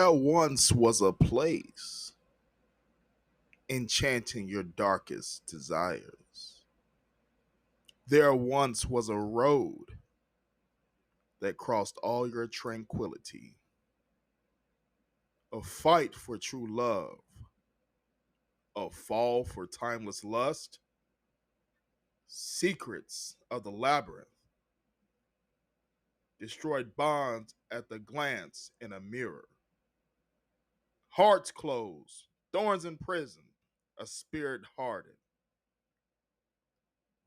There once was a place enchanting your darkest desires. There once was a road that crossed all your tranquility. A fight for true love, a fall for timeless lust, secrets of the labyrinth, destroyed bonds at the glance in a mirror. Hearts closed, thorns in prison, a spirit hardened.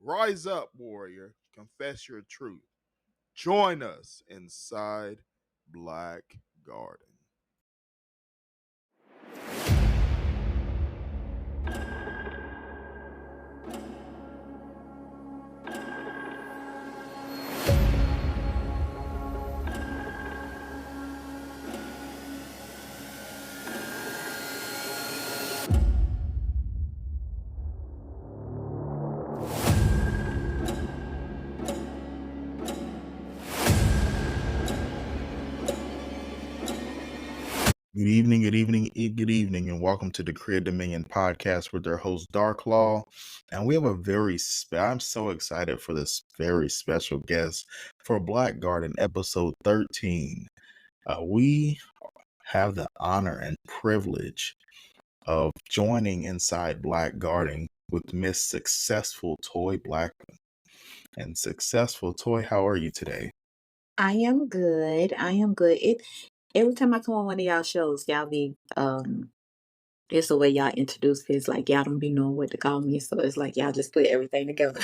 Rise up, warrior, confess your truth. Join us inside Black Garden. Good evening, good evening, and welcome to the Creative Dominion podcast with their host Dark Law. And we have I'm so excited for this very special guest for Black Garden episode 13. We have the honor and privilege of joining inside Black Garden with Miss Successful Toy Blackman. And Successful Toy, how are you today? I am good. Every time I come on one of y'all shows, y'all be it's the way y'all introduce me. It's like y'all don't be knowing what to call me. So it's like y'all just put everything together.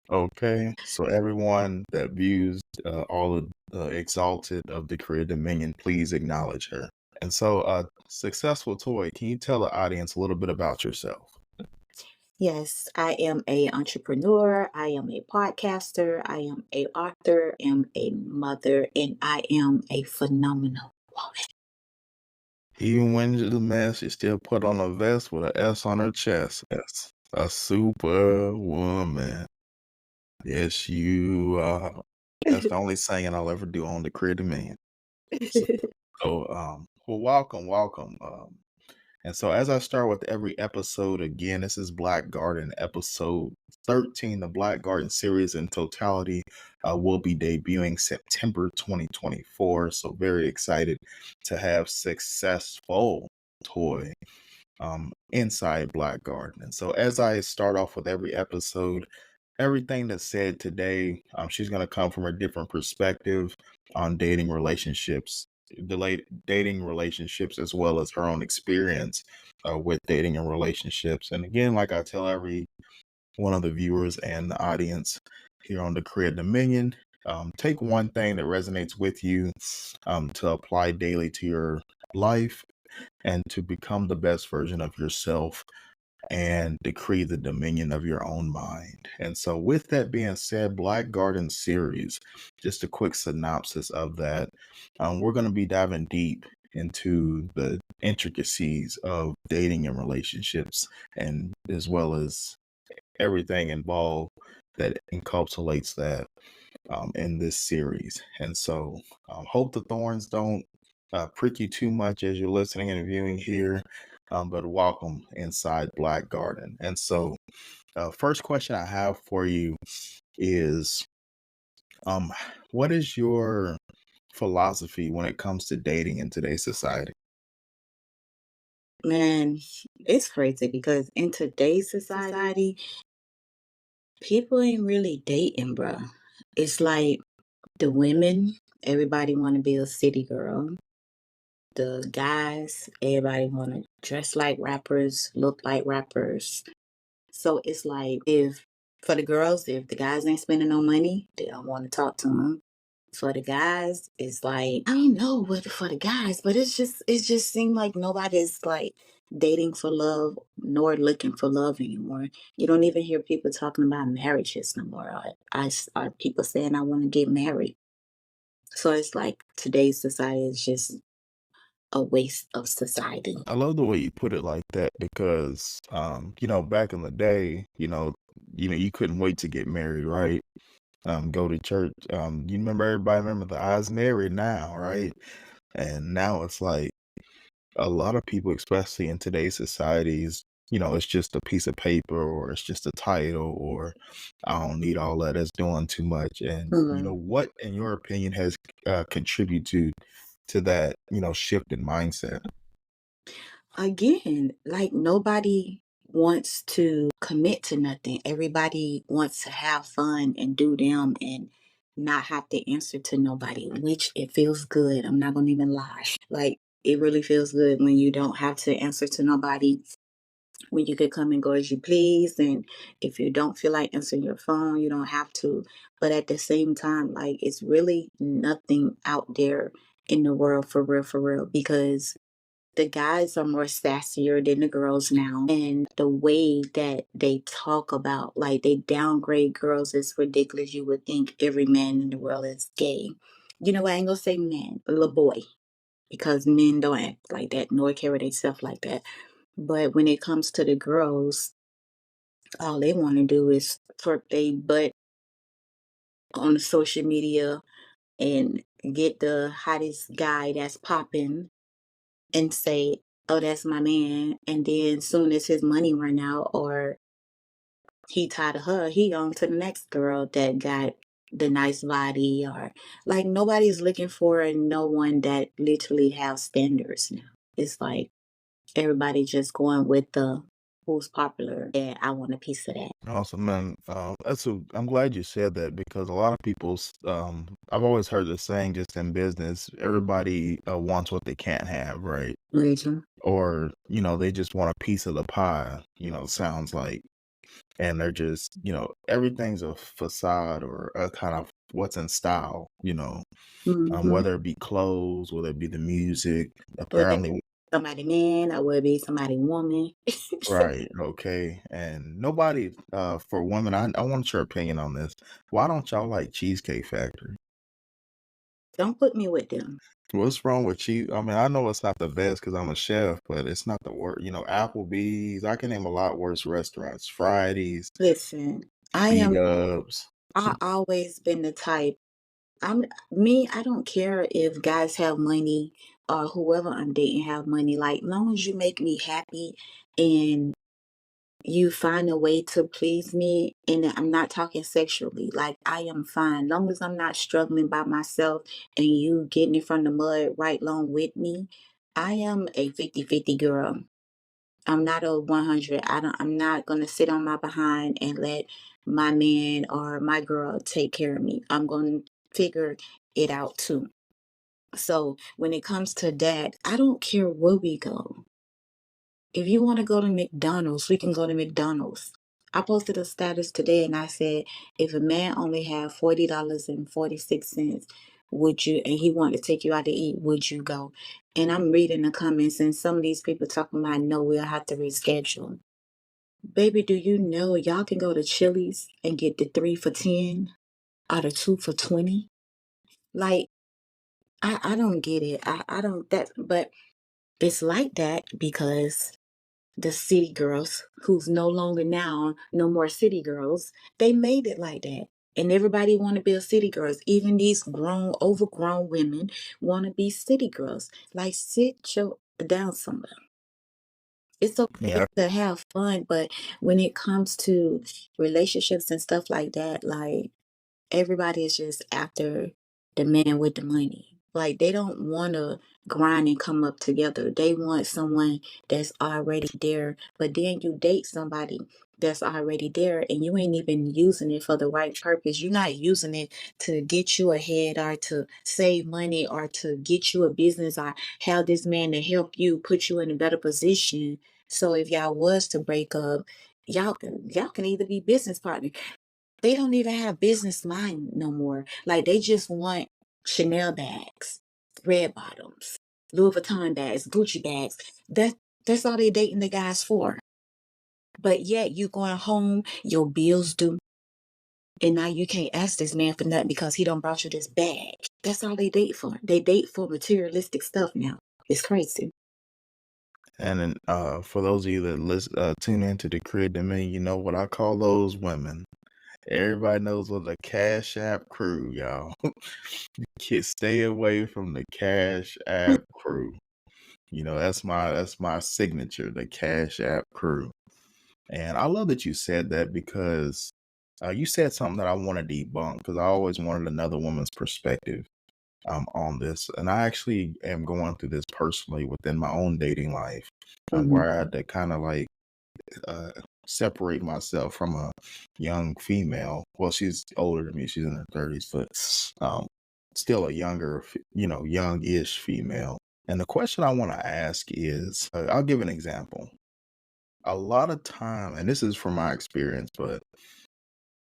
Okay, so everyone that views all of the exalted of the Creative Dominion, please acknowledge her. And so, Successful Toy, can you tell the audience a little bit about yourself? Yes, I am a entrepreneur. I am a podcaster. I am a author. I am a mother, and I am a phenomenal woman. Even when you're the mess, you still put on a vest with an S on her chest. That's a superwoman. Yes, you are. That's the only saying I'll ever do on the Creative Dominion. Well, welcome. And so as I start with every episode, again, this is Black Garden episode 13. The Black Garden series in totality will be debuting September 2024. So very excited to have Successful Toy inside Black Garden. And so as I start off with every episode, everything that's said today, she's going to come from a different perspective on dating relationships, dating relationships, as well as her own experience with dating and relationships. And again, like I tell every one of the viewers and the audience here on the Creative Dominion, take one thing that resonates with you to apply daily to your life and to become the best version of yourself and decree the dominion of your own mind. And so with that being said, Black Garden series, just a quick synopsis of that. We're going to be diving deep into the intricacies of dating and relationships, and as well as everything involved that encapsulates that in this series. And so hope the thorns don't prick you too much as you're listening and viewing here. But welcome inside Black Garden. And so, first question I have for you is, what is your philosophy when it comes to dating in today's society? Man, it's crazy because in today's society, people ain't really dating, bruh. It's like the women, everybody want to be a city girl. The guys, everybody want to dress like rappers, look like rappers. So it's like for the girls, if the guys ain't spending no money, they don't want to talk to them. For the guys, it's like, I don't know what for the guys, but it just seemed like nobody's like dating for love nor looking for love anymore. You don't even hear people talking about marriages no more. Are people saying I want to get married. So it's like today's society is just a waste of society. I love the way you put it like that because, back in the day, you couldn't wait to get married, right? Go to church. Everybody remember the I's married now, right? And now it's like, a lot of people, especially in today's societies, it's just a piece of paper or it's just a title or I don't need all that. That's doing too much. And Mhm. what, in your opinion, has contributed to that, shift in mindset? Again, like nobody wants to commit to nothing. Everybody wants to have fun and do them and not have to answer to nobody, which it feels good. I'm not gonna even lie. Like it really feels good when you don't have to answer to nobody, when you could come and go as you please. And if you don't feel like answering your phone, you don't have to. But at the same time, like it's really nothing out there in the world for real, because the guys are more sassier than the girls now. And the way that they talk about, like, they downgrade girls is ridiculous. You would think every man in the world is gay. You know what? I ain't gonna say man, a little boy, because men don't act like that, nor carry themselves like that. But when it comes to the girls, all they want to do is twerk their butt on the social media and get the hottest guy that's popping and say, "Oh, that's my man." And then soon as his money run out or he tired of her, he on to the next girl that got the nice body, or like nobody's looking for no one that literally have standards now. It's like everybody just going with the who's popular. Yeah, I want a piece of that. Awesome, man. I'm glad you said that because a lot of people's, I've always heard the saying just in business, everybody wants what they can't have, right? Mhm. Or, they just want a piece of the pie, sounds like. And they're just, everything's a facade or a kind of what's in style, Mhm. whether it be clothes, whether it be the music, Whether apparently. somebody man or whether it be somebody woman. Right, okay, and nobody, for women, I want your opinion on this. Why don't y'all like Cheesecake Factory? Don't put me with them. What's wrong with cheese? I mean, I know it's not the best because 'cause I'm a chef, but it's not the worst. Applebee's, I can name a lot worse restaurants, Fridays, Listen, I am B-Dubs. I always been the type. I don't care if guys have money or whoever I'm dating have money. Like, long as you make me happy and you find a way to please me, and I'm not talking sexually, like I am fine. Long as I'm not struggling by myself and you getting it from the mud right along with me, I am a 50-50 girl. I'm not a 100. I'm not going to sit on my behind and let my man or my girl take care of me. I'm going to figure it out too. So when it comes to that, I don't care where we go. If you want to go to McDonald's, we can go to McDonald's. I posted a status today and I said, if a man only had $40.46, would you, and he wanted to take you out to eat, would you go? And I'm reading the comments and some of these people talking about, no, we'll have to reschedule. Baby, do you know y'all can go to Chili's and get the 3 for 10 or the 2 for 20? Like, I don't get it. I don't, that, but it's like that because the city girls, who's no longer now, no more city girls, they made it like that. And everybody want to be a city girls. Even these grown, overgrown women want to be city girls. Like, sit your down somewhere. It's okay Yeah. to have fun, but when it comes to relationships and stuff like that, like everybody is just after the man with the money. Like they don't want to grind and come up together. They want someone that's already there. But then you date somebody that's already there and you ain't even using it for the right purpose. You're not using it to get you ahead or to save money or to get you a business or have this man to help you put you in a better position. So if y'all was to break up, y'all can either be business partners. They don't even have business mind no more. Like they just want Chanel bags, red bottoms, Louis Vuitton bags, Gucci bags. That's all they dating the guys for. But yet you going home, your bills due, and now you can't ask this man for nothing because he don't brought you this bag. That's all they date for. They date for materialistic stuff now. It's crazy. And then, for those of you that tune into the Crib to Me, you know what I call those women. Everybody knows what the Cash App crew, y'all. Stay away from the Cash App crew. That's my signature, the Cash App Crew. And I love that you said that because you said something that I want to debunk because I always wanted another woman's perspective on this. And I actually am going through this personally within my own dating life, Mhm. where I had to kind of like uh, separate myself from a young female. Well, she's older than me; she's in her 30s, but still a younger, young-ish female. And the question I want to ask is, I'll give an example. A lot of time, and this is from my experience, but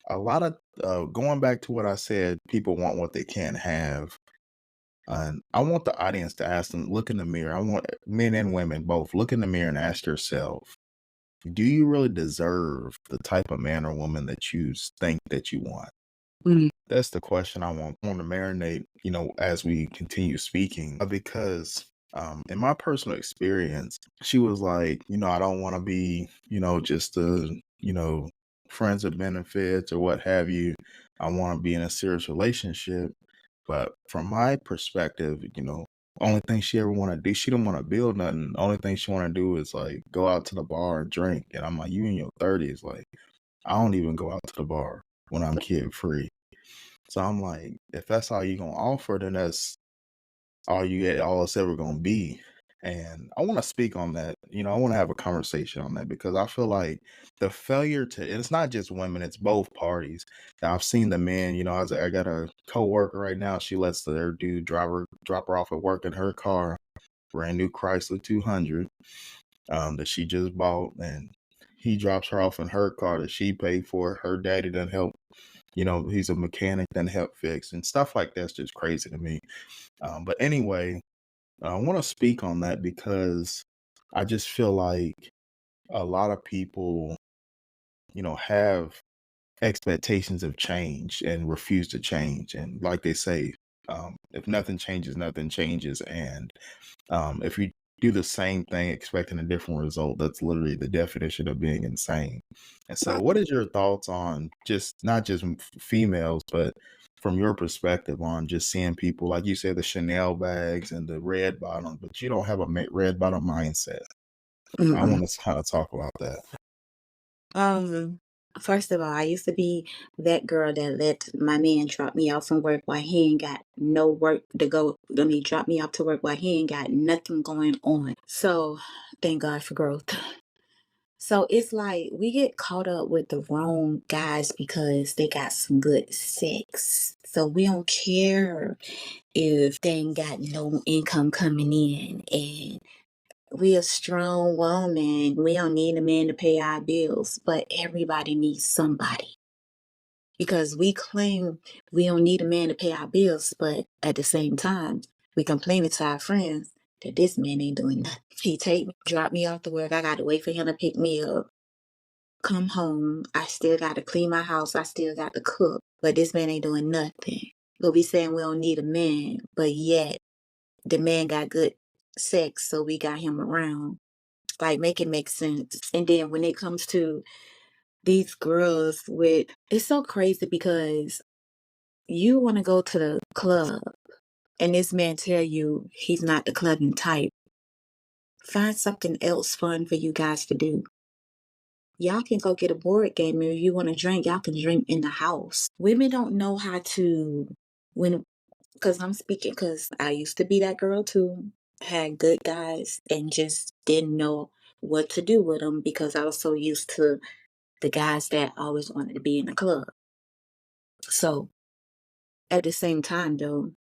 a lot of going back to what I said, people want what they can't have. And I want the audience to ask them, look in the mirror. I want men and women both look in the mirror and ask yourself, do you really deserve the type of man or woman that you think that you want? Mhm. That's the question I want to marinate, as we continue speaking, because in my personal experience, she was like, I don't want to be, just friends with benefits or what have you. I want to be in a serious relationship. But from my perspective, only thing she ever want to do, she don't want to build nothing. Only thing she want to do is like go out to the bar and drink. And I'm like, you in your 30s, like I don't even go out to the bar when I'm kid free. So I'm like, if that's all you gonna offer, then that's all it's ever gonna be. And I want to speak on that. I want to have a conversation on that because I feel like the failure to, and it's not just women, it's both parties. Now, I've seen the men, I got a coworker right now. She lets their dude drop her off at work in her car, brand new Chrysler 200, that she just bought, and he drops her off in her car that she paid for. Her daddy done help. He's a mechanic, then help fix and stuff like that's just crazy to me. But anyway, I want to speak on that because I just feel like a lot of people, have expectations of change and refuse to change. And like they say, if nothing changes, nothing changes. And if you do the same thing expecting a different result, that's literally the definition of being insane. And so, what is your thoughts on just not just females, but from your perspective on just seeing people, like you said, the Chanel bags and the red bottom, but you don't have a red bottom mindset? I Mm-mm. want to kind of talk about that. Um, First of all, I used to be that girl that let my man drop me off from work while he ain't got no work to go. I mean, drop me off to work while he ain't got nothing going on. So, thank God for growth. So it's like we get caught up with the wrong guys because they got some good sex. So we don't care if they ain't got no income coming in, and we a strong woman. We don't need a man to pay our bills, but everybody needs somebody because we claim we don't need a man to pay our bills, but at the same time, we complaining to our friends that this man ain't doing nothing. He take me, drop me off to work. I got to wait for him to pick me up. Come home. I still got to clean my house. I still got to cook, but this man ain't doing nothing. But we saying we don't need a man, but yet the man got good sex, so we got him around. Like, make it make sense. And then when it comes to these girls with, it's so crazy because you want to go to the club and this man tell you he's not the clubbing type. Find something else fun for you guys to do. Y'all can go get a board game, and if you want to drink, y'all can drink in the house. Women don't know how to, when, because I'm speaking, because I used to be that girl too, had good guys and just didn't know what to do with them because I was so used to the guys that always wanted to be in the club. So at the same time, though,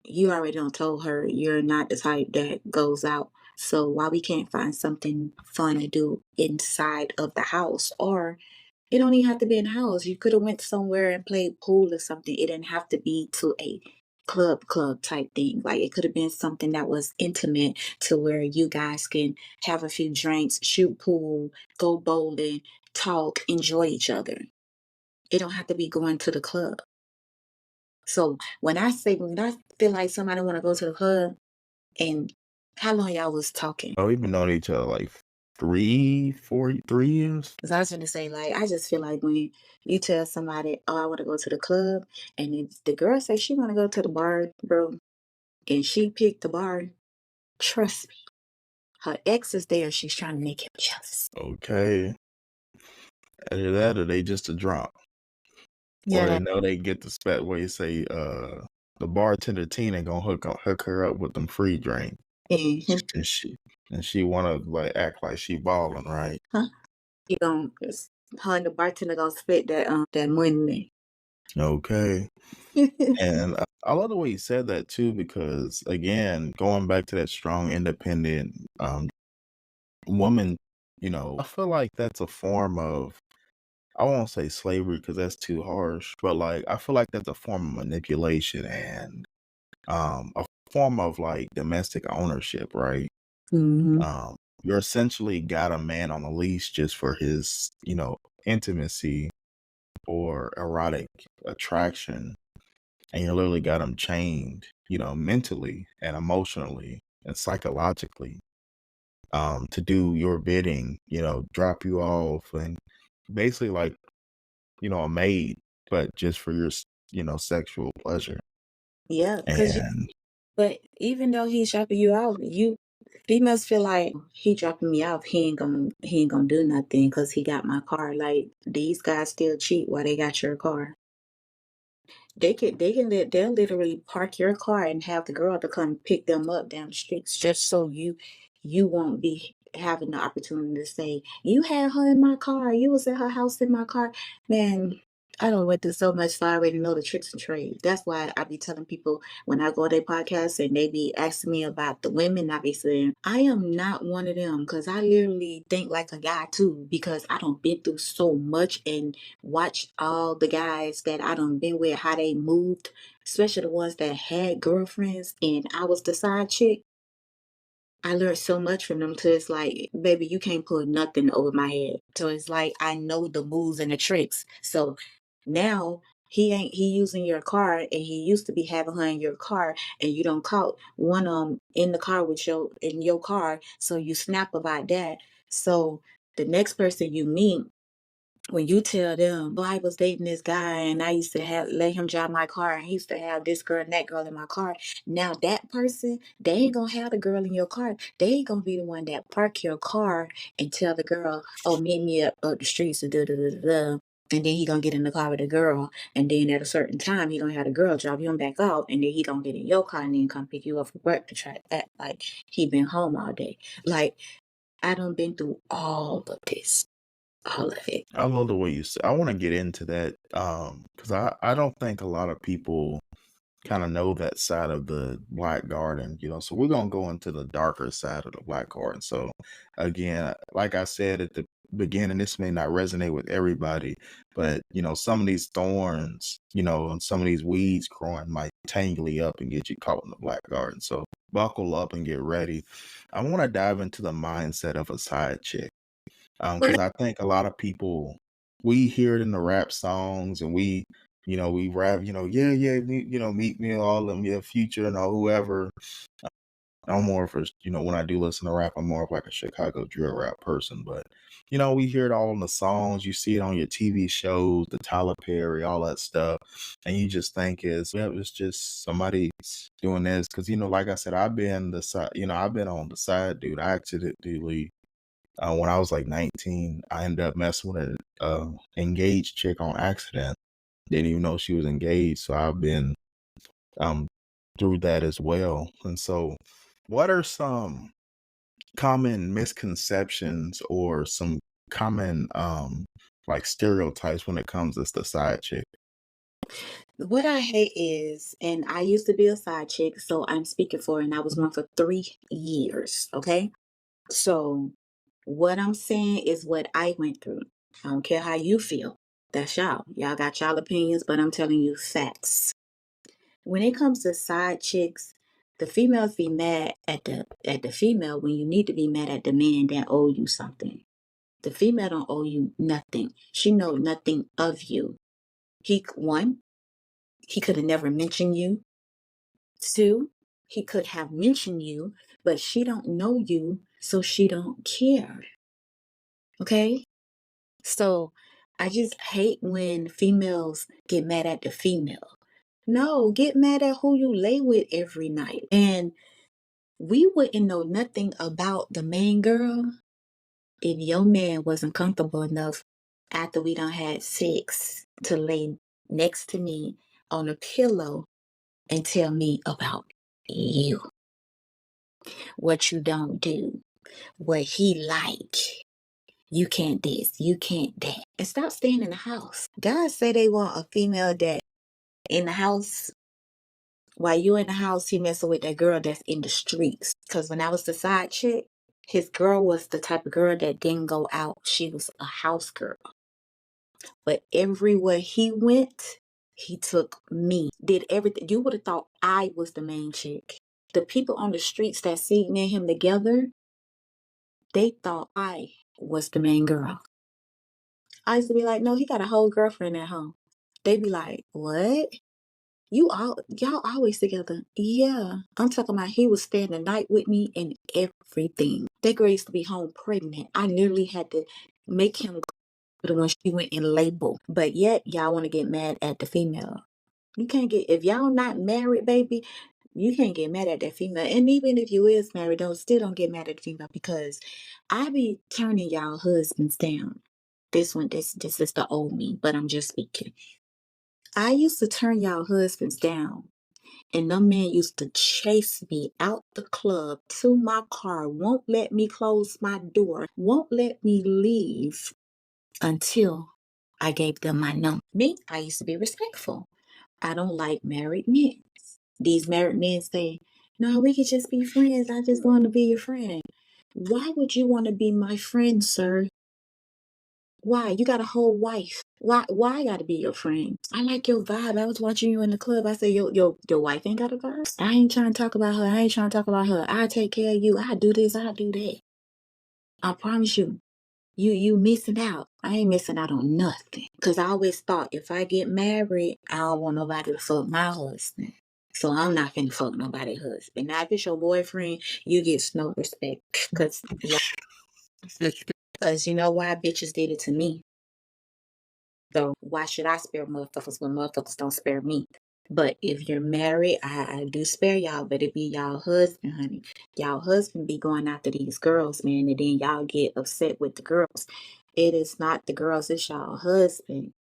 you already done told her you're not the type that goes out. So why we can't find something fun to do inside of the house, or it don't even have to be in the house. You could have went somewhere and played pool or something. It didn't have to be to a club type thing. Like it could have been something that was intimate to where you guys can have a few drinks, shoot pool, go bowling, talk, enjoy each other. It don't have to be going to the club. So when I feel like somebody want to go to the club, and how long y'all was talking? Oh, we've been knowing each other like 3 years. Because I was going to say, like, I just feel like when you tell somebody, oh, I want to go to the club, and if the girl says she want to go to the bar, bro, and she picked the bar, trust me. Her ex is there. She's trying to make him jealous. Okay. Either that or they just a drunk. Or they Yeah. know they get the spot where you say, the bartender Tina gonna hook her up with them free drink. Mhm. And she wanna like act like she balling, right? Huh? He gon' her and the bartender gonna split that money. Okay. And I love the way you said that too, because again, going back to that strong, independent woman, I feel like that's a form of, I won't say slavery because that's too harsh, but like I feel like that's a form of manipulation and a form of like domestic ownership, right? Mhm. You're essentially got a man on a leash just for his, intimacy or erotic attraction, and you literally got him chained, mentally and emotionally and psychologically, to do your bidding, drop you off and basically like, a maid, but just for your, sexual pleasure. Yeah, And but even though he's dropping you off, you females feel like he dropping me off. He ain't gonna do nothing because he got my car. Like these guys still cheat while they got your car. They'll literally park your car and have the girl to come pick them up down the streets just so you won't be having the opportunity to say, you had her in my car, you was at her house in my car. Man, I don't went through so much so I already know the tricks and trades. That's why I be telling people when I go to their podcast and they be asking me about the women, I be saying, I am not one of them because I literally think like a guy too, because I don't been through so much and watch all the guys that I done been with, how they moved, especially the ones that had girlfriends and I was the side chick. I learned so much from them to it's like, baby, you can't put nothing over my head. So it's like I know the moves and the tricks. So now he using your car and he used to be having her in your car and you don't caught one in the car with your car. So you snap about that. So the next person you meet when you tell them, "Oh, I was dating this guy and I used to have let him drive my car and he used to have this girl and that girl in my car." Now that person, they ain't gonna have the girl in your car. They ain't gonna be the one that park your car and tell the girl, "Oh, meet me up the streets and da da da da da." And then he gonna get in the car with the girl, and then at a certain time he gonna have the girl drop him back off, and then he gonna get in your car and then come pick you up from work to try to act like he been home all day. Like I done been through all of it. I love the way you say. I want to get into that because I don't think a lot of people kind of know that side of the Black Garden, So we're gonna go into the darker side of the Black Garden. So again, like I said at the beginning, this may not resonate with everybody, but some of these thorns, and some of these weeds growing might tangle you up and get you caught in the Black Garden. So buckle up and get ready. I want to dive into the mindset of a side chick. Because I think a lot of people, we hear it in the rap songs and we rap, yeah, yeah, meet me, all of them, yeah, Future and all whoever. I'm more of a, when I do listen to rap, I'm more of like a Chicago drill rap person. But, we hear it all in the songs. You see it on your TV shows, the Tyler Perry, all that stuff. And you just think it's just somebody doing this. Because, like I said, I've been I've been on the side, dude. I accidentally when I was like 19, I ended up messing with an engaged chick on accident. Didn't even know she was engaged. So I've been um, through that as well. And so, what are some common misconceptions or some common like stereotypes when it comes to the side chick? What I hate is, and I used to be a side chick, so I'm speaking for, and I was one for 3 years. Okay. So what I'm saying is what I went through. I don't care how you feel. That's y'all. Y'all got y'all opinions, but I'm telling you facts. When it comes to side chicks, the females be mad at the female when you need to be mad at the man that owe you something. The female don't owe you nothing. She know nothing of you. One, he could have never mentioned you. Two, he could have mentioned you, but she don't know you, so she don't care. Okay? So I just hate when females get mad at the female. No, get mad at who you lay with every night. And We wouldn't know nothing about the main girl if your man wasn't comfortable enough after we done had sex to lay next to me on a pillow and tell me about you, what you don't do, what he like. You can't this, you can't that. And stop staying in the house. Guys say they want a female that in the house. While you in the house, he messing with that girl that's in the streets. Because when I was the side chick, his girl was the type of girl that didn't go out. She was a house girl. But everywhere he went, he took me. Did everything. You would have thought I was the main chick. The people on the streets that see me and him together, they thought I was the main girl. I used to be like, no, he got a whole girlfriend at home. They be like, what? Y'all always together. Yeah. I'm talking about he was staying the night with me and everything. That girl used to be home pregnant. I literally had to make him go when she went in labor. But yet y'all want to get mad at the female. You can't get if y'all not married, baby, you can't get mad at that female. And even if you is married, still don't get mad at the female because I be turning y'all husbands down. This is the old me, but I'm just speaking. I used to turn y'all husbands down. And them men used to chase me out the club to my car, won't let me close my door, won't let me leave until I gave them my number. Me, I used to be respectful. I don't like married men. These married men say, no, we could just be friends. I just want to be your friend. Why would you want to be my friend, sir? Why? You got a whole wife. Why I gotta be your friend? I like your vibe. I was watching you in the club. I said, your wife ain't got a vibe? I ain't trying to talk about her. I ain't trying to talk about her. I take care of you. I do this, I do that. I promise you. You missing out. I ain't missing out on nothing. Cause I always thought if I get married, I don't want nobody to fuck my husband. So I'm not finna fuck nobody's husband. Now if it's your boyfriend, you get no respect. Cause you know why bitches did it to me. So why should I spare motherfuckers when motherfuckers don't spare me? But if you're married, I do spare y'all, but it be y'all husband, honey. Y'all husband be going after these girls, man, and then y'all get upset with the girls. It is not the girls, it's y'all husband.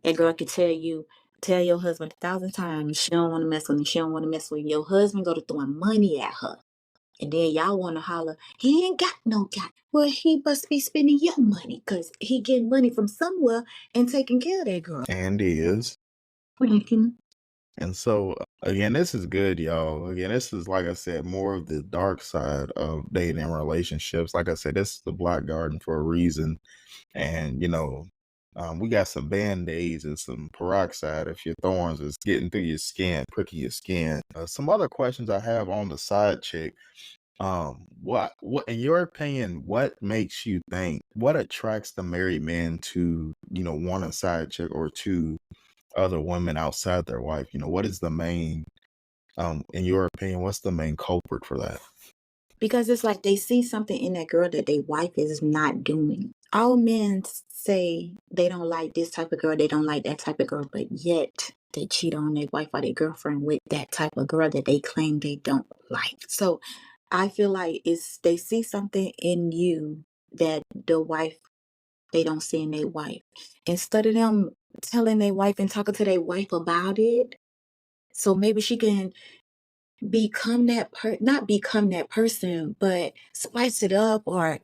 That girl can tell your husband 1,000 times she don't want to mess with him, she don't want to mess with you. Your husband go to throwing money at her. And then y'all want to holler, he ain't got no guy. Well, he must be spending your money because he getting money from somewhere and taking care of that girl. And is. Mm-hmm. And so, again, this is good, y'all. Again, this is, like I said, more of the dark side of dating and relationships. Like I said, this is the Black Garden for a reason. And, we got some Band-Aids and some peroxide if your thorns is getting through your skin, pricking your skin. Some other questions I have on the side chick. What in your opinion, what makes you think, what attracts the married man to, want a side chick or to other women outside their wife? What is the main, in your opinion, what's the main culprit for that? Because it's like they see something in that girl that their wife is not doing. All men say they don't like this type of girl, they don't like that type of girl, but yet they cheat on their wife or their girlfriend with that type of girl that they claim they don't like. So I feel like they see something in you that the wife they don't see in their wife. Instead of them telling their wife and talking to their wife about it, so maybe she can become not become that person, but spice it up, or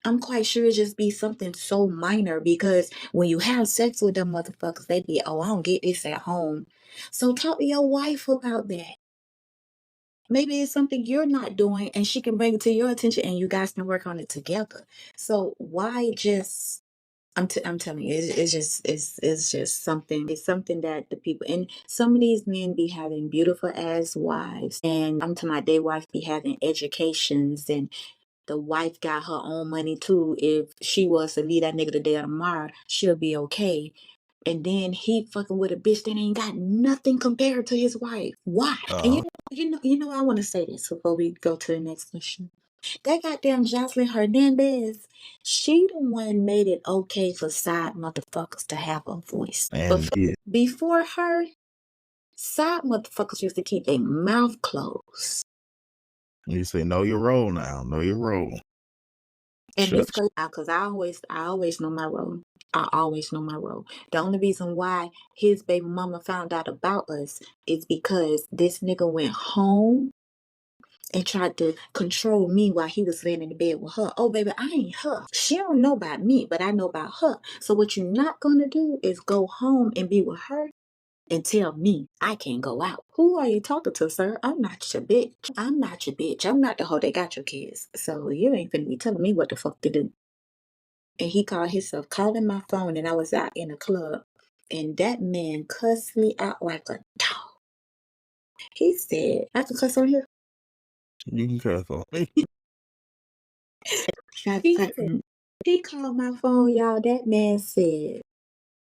I'm quite sure it just be something so minor because when you have sex with them motherfuckers, they be, oh, I don't get this at home. So talk to your wife about that. Maybe it's something you're not doing and she can bring it to your attention and you guys can work on it together. So why just I'm telling you, it's just something. It's something that the people and some of these men be having beautiful ass wives, and I'm talking about their wife be having educations, and the wife got her own money too. If she was to leave that nigga today or tomorrow, she'll be okay. And then he fucking with a bitch that ain't got nothing compared to his wife. Why? And I want to say this before we go to the next question. That goddamn Jocelyn Hernandez, she the one made it okay for side motherfuckers to have a voice. And Before her, side motherfuckers used to keep their mouth closed. You say, know your role now. Know your role. And Shut. it's crazy because I always know my role. I always know my role. The only reason why his baby mama found out about us is because this nigga went home and tried to control me while he was laying in the bed with her. Oh, baby, I ain't her. She don't know about me, but I know about her. So what you're not gonna do is go home and be with her and tell me I can't go out. Who are you talking to, sir? I'm not your bitch. I'm not your bitch. I'm not the hoe that got your kids. So you ain't finna be telling me what the fuck to do. And he called himself calling my phone, and I was out in a club. And that man cussed me out like a dog. He said, I can cuss on here. You can cuss on me. He called my phone, y'all. That man said,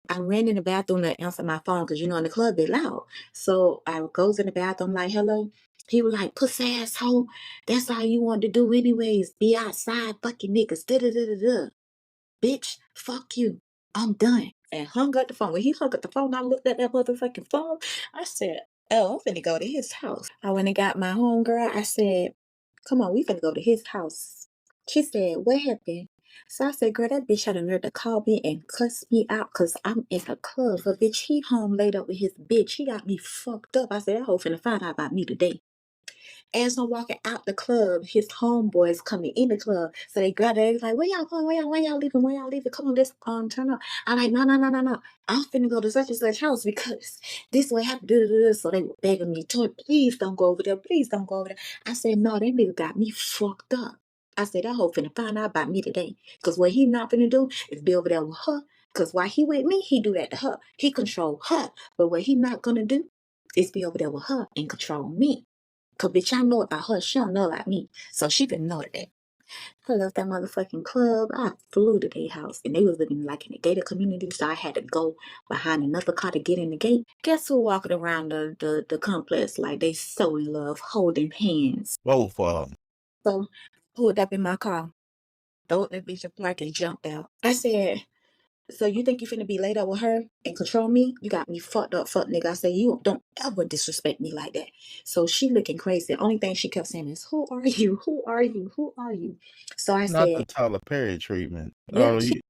I ran in the bathroom to answer my phone because in the club they loud. So I goes in the bathroom like, hello. He was like, pussy asshole. That's all you want to do anyways. Be outside fucking niggas. Da da da da da. Bitch, fuck you. I'm done. And hung up the phone. When he hung up the phone, I looked at that motherfucking phone. I said, oh, I'm finna go to his house. I went and got my homegirl. I said, come on, we finna go to his house. She said, what happened? So I said, girl, that bitch had a nerve to call me and cuss me out because I'm in the club. But bitch, he home laid up with his bitch. He got me fucked up. I said, that hoe finna find out about me today. As I'm walking out the club, his homeboys coming in the club. So they got there, like, where y'all going? Where y'all leaving? Where y'all leaving? Come on, let's turn up. I'm like, no. I'm finna go to such and such house because this way happened. So they were begging me, to please don't go over there. Please don't go over there. I said, no, that nigga got me fucked up. I said, that hoe finna find out about me today. Because what he not finna do is be over there with her. Because while he with me, he do that to her. He control her. But what he not gonna do is be over there with her and control me. Cause bitch, I know about her. She don't know about me. So she didn't know that. I left that motherfucking club. I flew to their house. And they was living like in a gated community. So I had to go behind another car to get in the gate. Guess who walking around the complex like they so in love, holding hands. Both of them. So pulled up in my car. Throw that bitch in park and jumped out. I said, so you think you finna be laid up with her and control me? You got me fucked up, fuck nigga. I say, you don't ever disrespect me like that. So she looking crazy. The only thing she kept saying is, who are you? Who are you? Who are you? So I Not the said, Tyler Perry treatment. yeah, Oh, you,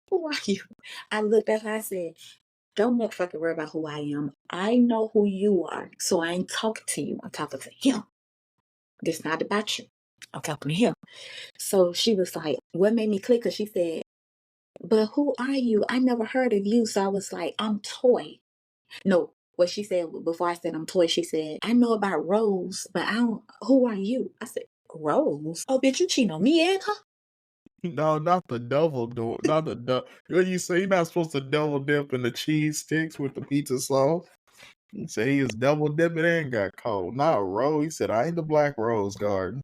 who are you? I looked at her, I said, don't motherfucking worry about who I am. I know who you are. So I ain't talking to you. I'm talking to him. This not about you. I'm talking to him. So she was like, what made me click? Because she said, but who are you? I never heard of you. So I was like, I'm Toy. No, what she said before I said I'm Toy, she said, I know about Rose, but I don't, who are you? I said, Rose? Oh, bitch, you cheating on me and her? no, not the double door. Not the what you say? You're not supposed to double dip in the cheese sticks with the pizza sauce. He said he was double dipping and got caught. Not Rose. He said, I ain't the Black Rose Garden.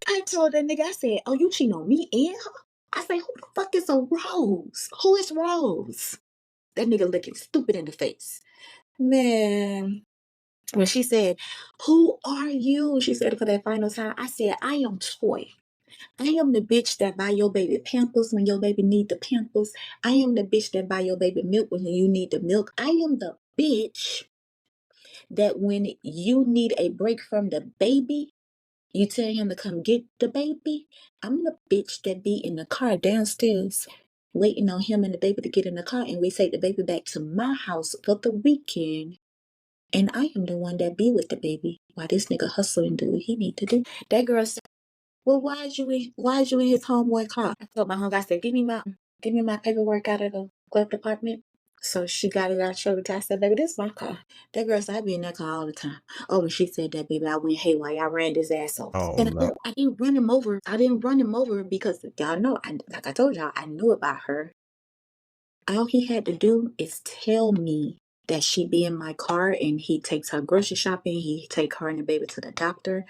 I told that nigga, I said, oh, you cheating on me and her? I said, who the fuck is a Rose? Who is Rose? That nigga looking stupid in the face. Man, when she said, who are you? She said it for that final time. I said, I am Toy. I am the bitch that buy your baby pampers when your baby need the pampers. I am the bitch that buy your baby milk when you need the milk. I am the bitch that when you need a break from the baby, you tell him to come get the baby. I'm the bitch that be in the car downstairs waiting on him and the baby to get in the car, and we take the baby back to my house for the weekend. And I am the one that be with the baby while this nigga hustle and do what he need to do. That girl said, well, why is you in his homeboy car? I told my homegirl, I said, give me my paperwork out of the glove department. So she got it out, showed it to her. I said, baby, this is my car. That girl said, I be in that car all the time. Oh, when she said that, baby, I went haywire. I ran this ass off. Oh And no. I didn't run him over. I didn't run him over because y'all know, like I told y'all, I knew about her. All he had to do is tell me that she be in my car and he takes her grocery shopping. He take her and the baby to the doctor.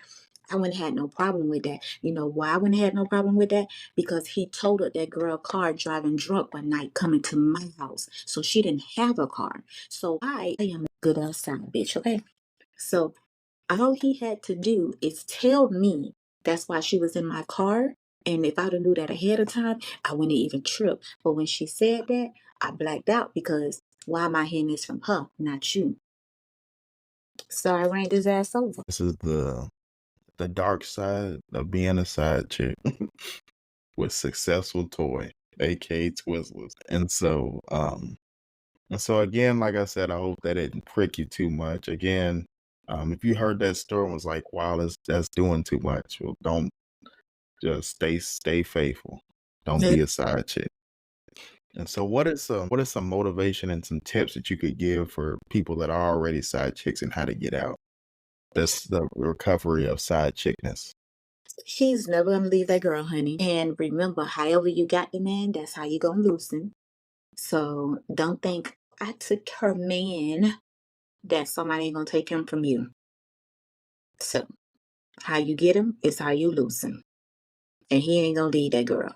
I wouldn't have had no problem with that. You know why I wouldn't have had no problem with that? Because he totaled that girl car driving drunk one night coming to my house. So she didn't have a car. So I am a good outside bitch, okay? So all he had to do is tell me that's why she was in my car. And if I'd have knew that ahead of time, I wouldn't even trip. But when she said that, I blacked out because why am I hearing this from her, not you? So I ran his ass over. This is the the dark side of being a side chick with successful toy, aka Twizzlers. And so again, like I said, I hope that it didn't prick you too much. Again, if you heard that story and was like, wow, that's doing too much, well, don't, just stay faithful. Don't be a side chick. And so what is some motivation and some tips that you could give for people that are already side chicks and how to get out? That's the recovery of side chickness. She's never gonna leave that girl, honey. And remember, however you got the man, that's how you gonna lose him. So don't think I took her man that somebody ain't gonna take him from you. So how you get him is how you lose him. And he ain't gonna leave that girl.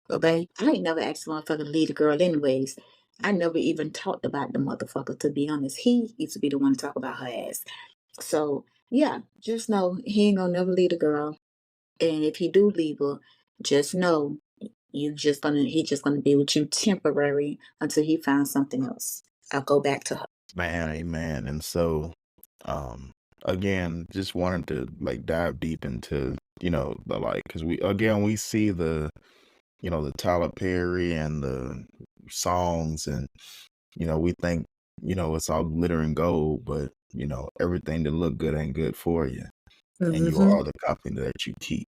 Okay? I ain't never asked a motherfucker to leave a girl anyways. I never even talked about the motherfucker, to be honest. He used to be the one to talk about her ass. So yeah, just know he ain't gonna never leave a girl. And if he do leave her, just know he just gonna be with you temporary until he finds something else. I'll go back to her. Man, amen. And so, um, again, just wanted to like dive deep into, the like, because we see the Tyler Perry and the songs, and, we think, it's all glitter and gold, but, everything that look good ain't good for you. And you Hmm. are the company that you keep.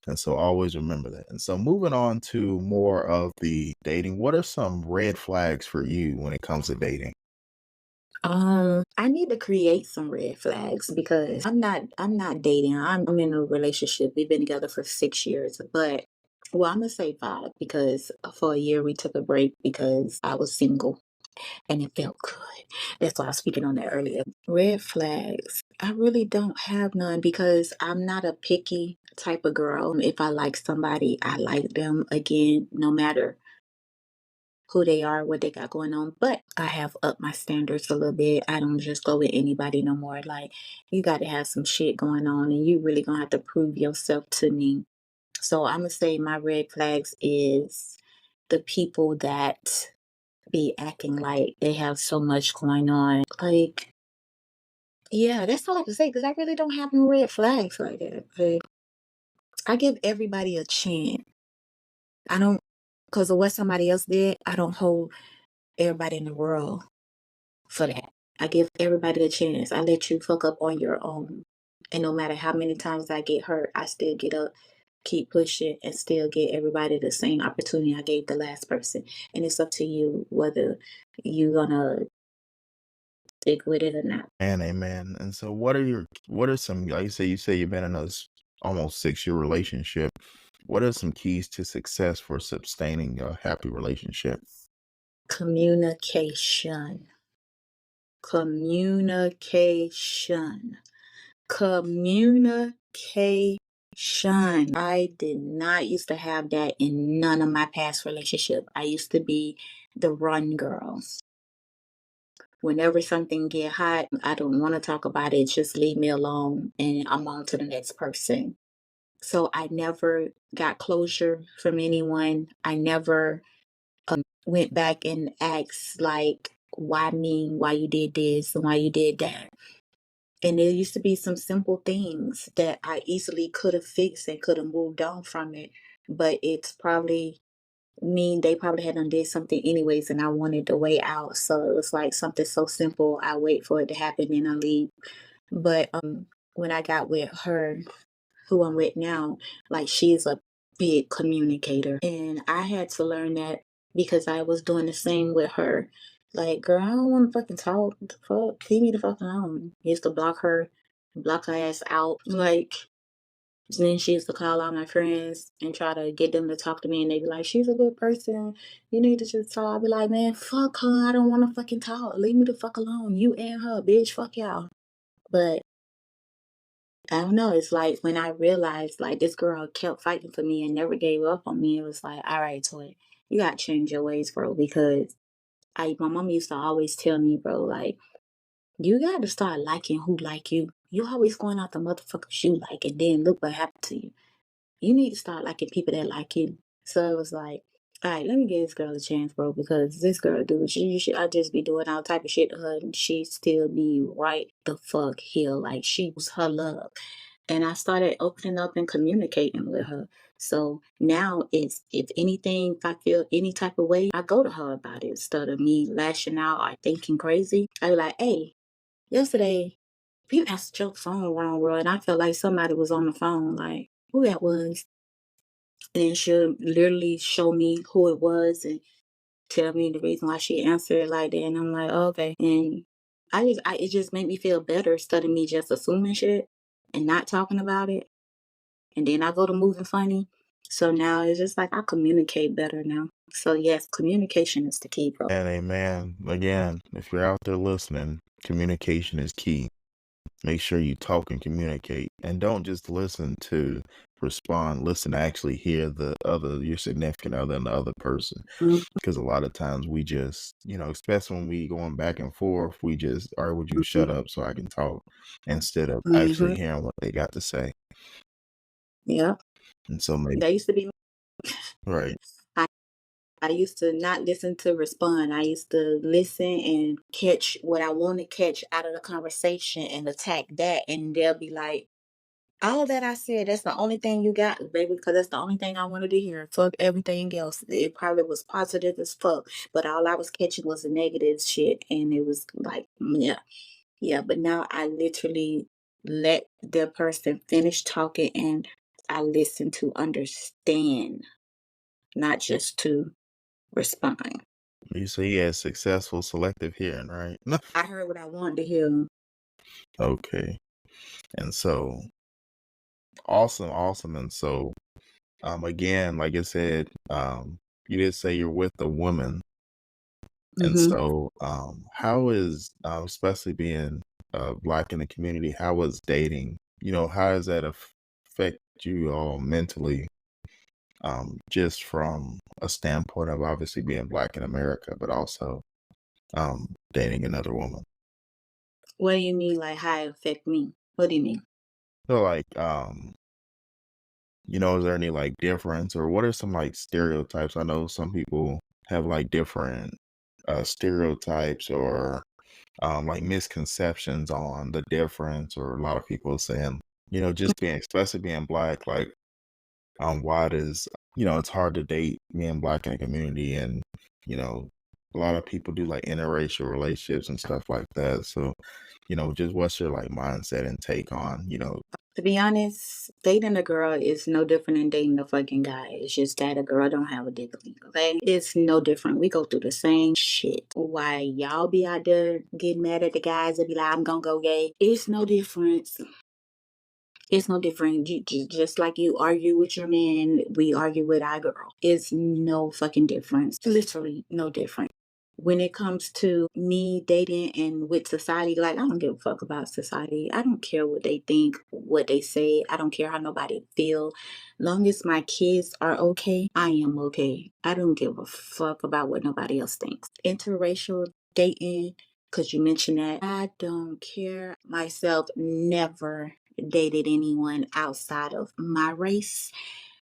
And so always remember that. And so moving on to more of the dating, what are some red flags for you when it comes to dating? I need to create some red flags because I'm not dating. I'm in a relationship. We've been together for 6 years, but well, I'm gonna say 5 because for a year we took a break because I was single and it felt good. That's why I was speaking on that earlier. Red flags. I really don't have none because I'm not a picky type of girl. If I like somebody, I like them again, no matter who they are, what they got going on. But I have upped my standards a little bit. I don't just go with anybody no more. Like, you got to have some shit going on, and you really gonna have to prove yourself to me. So I'm gonna say my red flags is the people that be acting like they have so much going on. Like, yeah, that's all I can say because I really don't have no red flags like that. Like, I give everybody a chance. I don't, because of what somebody else did, I don't hold everybody in the world for that. I give everybody a chance. I let you fuck up on your own. And no matter how many times I get hurt, I still get up, keep pushing, and still get everybody the same opportunity I gave the last person. And it's up to you whether you're gonna stick with it or not. And amen. And so what are some, like you say you've been in a almost 6-year relationship. What are some keys to success for sustaining a happy relationship? Communication. Communication. Communication. I did not used to have that in none of my past relationship. I used to be the run girl. Whenever something get hot, I don't want to talk about it. Just leave me alone and I'm on to the next person. So I never got closure from anyone. I never went back and asked like, why me? Why you did this and why you did that? And there used to be some simple things that I easily could have fixed and could have moved on from it. But it's probably mean they probably had done did something anyways and I wanted the way out. So it was like something so simple. I wait for it to happen and I leave. But when I got with her, who I'm with now, like she's a big communicator. And I had to learn that because I was doing the same with her. Like, girl, I don't want to fucking talk. The fuck, leave me the fuck alone. Used to block her ass out. Like, then she used to call all my friends and try to get them to talk to me, and they be like, "She's a good person. You need to just talk." I be like, "Man, fuck her. I don't want to fucking talk. Leave me the fuck alone. You and her, bitch. Fuck y'all." But I don't know. It's like when I realized like this girl kept fighting for me and never gave up on me. It was like, all right, Toy, you got to change your ways, bro. Because my mom used to always tell me, bro, like you got to start liking who like you. You always going out the motherfuckers you like, and then look what happened to you. You need to start liking people that like you. So it was like, all right, let me give this girl a chance, bro, because this girl, dude, I just be doing all type of shit to her, and she still be right the fuck here, like she was her love. And I started opening up and communicating with her. So now it's, if anything, if I feel any type of way, I go to her about it instead of me lashing out or thinking crazy. I be like, hey, yesterday you answered your phone wrong, bro. And I felt like somebody was on the phone, like who that was. And she'll literally show me who it was and tell me the reason why she answered it like that. And I'm like, oh, okay. And it just made me feel better instead of me just assuming shit and not talking about it. And then I go to moving funny. So now it's just like I communicate better now. So yes, communication is the key, bro. And amen. Again, if you're out there listening, communication is key. Make sure you talk and communicate, and don't just listen to respond. Listen to actually hear your significant other and the other person. Mhm. Because a lot of times we just, especially when we going back and forth, we just, all right, would you shut up so I can talk, instead of actually Mhm. hearing what they got to say. Yeah. And so maybe, That used to be right. I, I used to not listen to respond. I used to listen and catch what I want to catch out of the conversation and attack that. And they'll be like, all that I said, that's the only thing you got, baby, because that's the only thing I wanted to hear. Fuck everything else. It probably was positive as fuck, but all I was catching was the negative shit. And it was like, yeah, yeah. But now I literally let the person finish talking and I listen to understand, not just to respond. You say he has successful selective hearing, right? I heard what I wanted to hear. Okay. And so awesome. And so, again, like I said, you did say you're with a woman. And Mm-hmm. so, how is, especially being Black in the community, how is dating? How does that affect you all mentally? Just from a standpoint of obviously being Black in America, but also dating another woman. What do you mean, like how it affect me? What do you mean? So, like, is there any like difference, or what are some like stereotypes? I know some people have like different stereotypes or like misconceptions on the difference, or a lot of people saying, just being, especially being Black, like, why does, it's hard to date being Black in a community, and, a lot of people do like interracial relationships and stuff like that. So, just what's your like mindset and take on, To be honest, dating a girl is no different than dating a fucking guy. It's just that a girl don't have a dick leak, okay? It's no different. We go through the same shit. Why y'all be out there getting mad at the guys that be like, I'm gonna go gay. It's no difference. It's no different. Just like you argue with your man, we argue with our girl. It's no fucking difference. Literally no different. When it comes to me dating and with society, like I don't give a fuck about society. I don't care what they think, what they say. I don't care how nobody feel. Long as my kids are okay, I am okay. I don't give a fuck about what nobody else thinks. Interracial dating, because you mentioned that, I don't care. Myself never dated anyone outside of my race.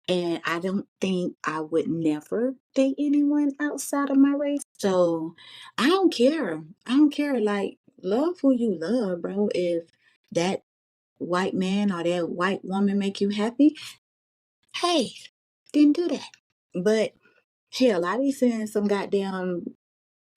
And I don't think I would never date anyone outside of my race. So I don't care. I don't care. Like, love who you love, bro. If that white man or that white woman make you happy, hey, then do that. But hell, I be seeing some goddamn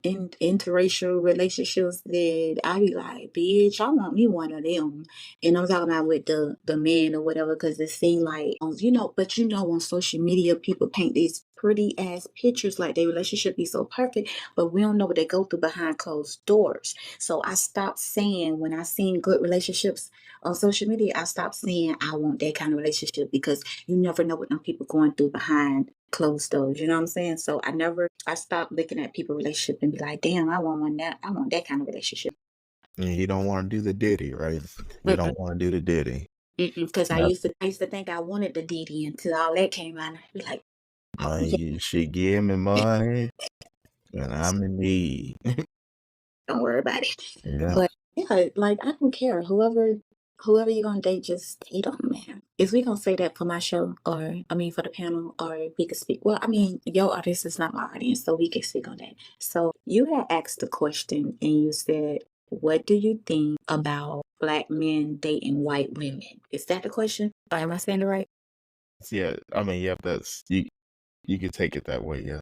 interracial relationships that I be like, bitch, I want me one of them. And I'm talking about with the men or whatever, because it seemed like, but on social media, people paint these pretty ass pictures like their relationship be so perfect, but we don't know what they go through behind closed doors. So I stopped saying, when I seen good relationships on social media, I stopped saying I want that kind of relationship, because you never know what them people going through behind closed doors. You know what I'm saying? So I stopped looking at people relationship and be like, damn, I want that kind of relationship. you don't want to do the Diddy, right? You don't want to do the Diddy. Because Now, I used to think I wanted the DD until all that came out. I'd be like, oh yeah, she give me money and I'm in need. don't worry about it. Yeah. But yeah, like I don't care. Whoever you're gonna date, just date them, man. If we gonna say that for my show, or I mean for the panel, or we could speak. Well, I mean, your audience is not my audience, so we can speak on that. So you had asked the question and you said, what do you think about black men dating white women? Is that the question? Or am I saying it right? Yeah, I mean, yeah, that's you could take it that way, yeah.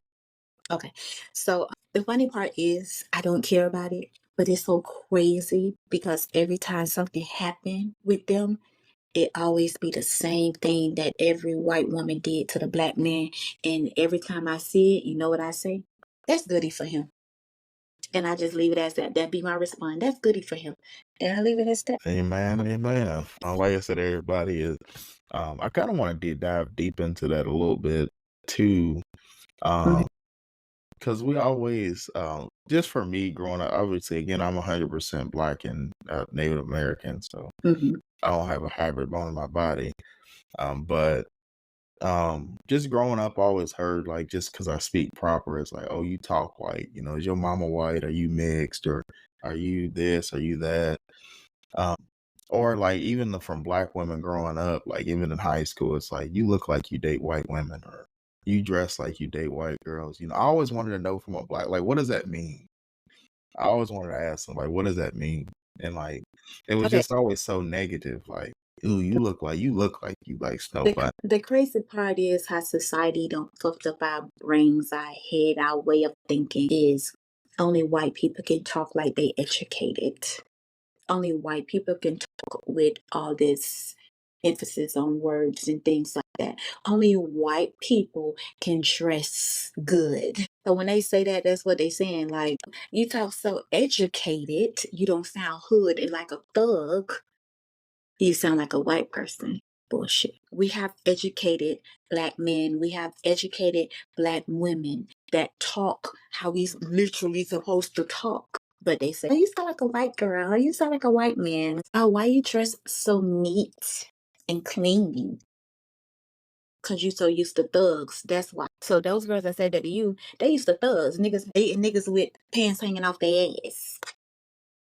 Okay. So the funny part is I don't care about it, but it's so crazy because every time something happened with them, it always be the same thing that every white woman did to the black man. And every time I see it, you know what I say? That's goody for him. And I just leave it as that. That be my response. That's goody for him. And I leave it as that. Amen, amen. Like I said, everybody is. I kind of want to dive deep into that a little bit too, Mhm. because we always, just for me growing up, obviously, again, I'm 100% Black and Native American, so Mhm. I don't have a hybrid bone in my body. But just growing up, I always heard like just because I speak proper, it's like, oh, you talk white. You know, is your mama white? Are you mixed? Or are you this? Are you that? Um, or like even from Black women growing up, like even in high school, it's like you look like you date white women, or you dress like you date white girls. You know, I always wanted to know from a Black, like, what does that mean? I always wanted to ask them, like, what does that mean? And like, it was Okay. just always so negative. Like, ooh, you like Snow The, Bunny. the crazy part is how society don't fucked up our brains, our head, our way of thinking is only white people can talk like they educated. Only white people can talk with all this emphasis on words and things like that. Only white people can dress good. So when they say that, that's what they saying. Like, you talk so educated, you don't sound hood and like a thug. You sound like a white person. Bullshit. We have educated black men, we have educated black women that talk how we literally supposed to talk. But they say, oh, you sound like a white girl. Oh, you sound like a white man. Oh, why you dress so neat and clean? Because you so used to thugs. That's why. So those girls that said that to you, they used to thugs. Niggas dating niggas with pants hanging off their ass.